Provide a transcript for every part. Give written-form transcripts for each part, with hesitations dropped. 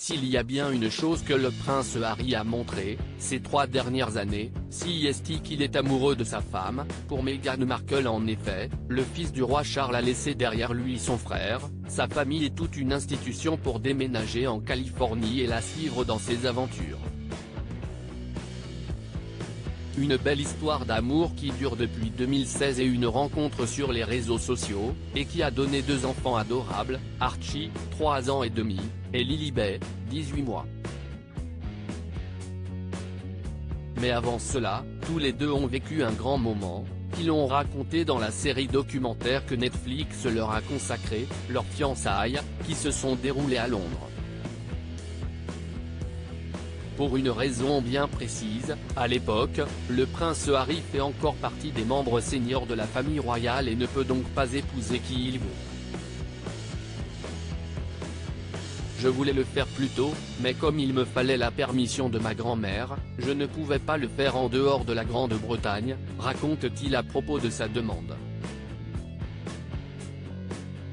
S'il y a bien une chose que le prince Harry a montré, ces 3 dernières années, c'est qu'il est amoureux de sa femme. Pour Meghan Markle en effet, le fils du roi Charles a laissé derrière lui son frère, sa famille et toute une institution pour déménager en Californie et la suivre dans ses aventures. Une belle histoire d'amour qui dure depuis 2016 et une rencontre sur les réseaux sociaux, et qui a donné 2 enfants adorables, Archie, 3 ans et demi, et Lilibet, 18 mois. Mais avant cela, tous les deux ont vécu un grand moment, qu'ils ont raconté dans la série documentaire que Netflix leur a consacrée, leurs fiançailles, qui se sont déroulées à Londres. Pour une raison bien précise, à l'époque, le prince Harry fait encore partie des membres seniors de la famille royale et ne peut donc pas épouser qui il veut. Je voulais le faire plus tôt, mais comme il me fallait la permission de ma grand-mère, je ne pouvais pas le faire en dehors de la Grande-Bretagne, raconte-t-il à propos de sa demande.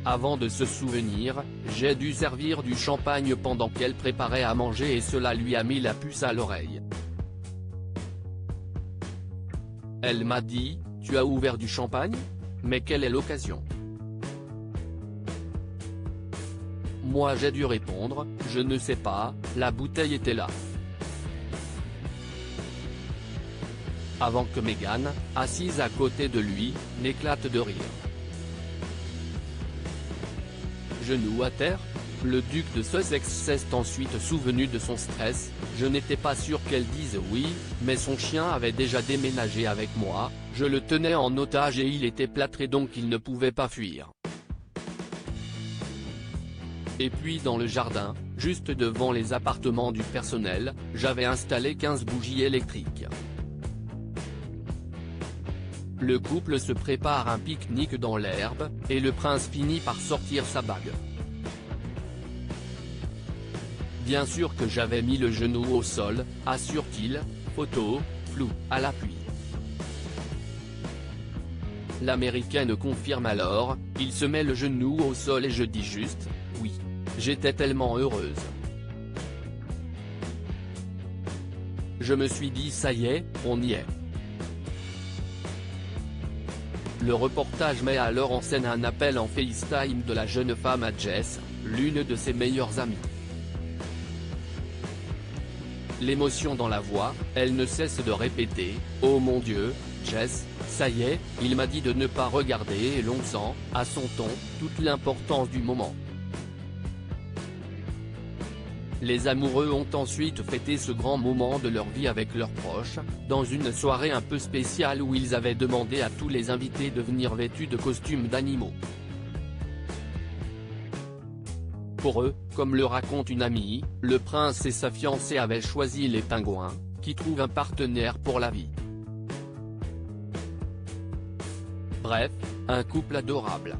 Avant de se souvenir, j'ai dû servir du champagne pendant qu'elle préparait à manger et cela lui a mis la puce à l'oreille. Elle m'a dit, « Tu as ouvert du champagne ? Mais quelle est l'occasion ?» Moi j'ai dû répondre, « Je ne sais pas, la bouteille était là. » Avant que Meghan, assise à côté de lui, n'éclate de rire. Genou à terre, le duc de Sussex s'est ensuite souvenu de son stress. « Je n'étais pas sûr qu'elle dise oui, mais son chien avait déjà déménagé avec moi, je le tenais en otage et il était plâtré donc il ne pouvait pas fuir. Et puis dans le jardin, juste devant les appartements du personnel, j'avais installé 15 bougies électriques. » Le couple se prépare un pique-nique dans l'herbe, et le prince finit par sortir sa bague. Bien sûr que j'avais mis le genou au sol, assure-t-il, photo, floue, à l'appui. L'américaine confirme alors, il se met le genou au sol et je dis juste, oui. J'étais tellement heureuse. Je me suis dit ça y est, on y est. Le reportage met alors en scène un appel en FaceTime de la jeune femme à Jess, l'une de ses meilleures amies. L'émotion dans la voix, elle ne cesse de répéter, « Oh mon Dieu, Jess, ça y est, il m'a dit de ne pas regarder » et l'on sent, à son ton, toute l'importance du moment. Les amoureux ont ensuite fêté ce grand moment de leur vie avec leurs proches, dans une soirée un peu spéciale où ils avaient demandé à tous les invités de venir vêtus de costumes d'animaux. Pour eux, comme le raconte une amie, le prince et sa fiancée avaient choisi les pingouins, qui trouvent un partenaire pour la vie. Bref, un couple adorable.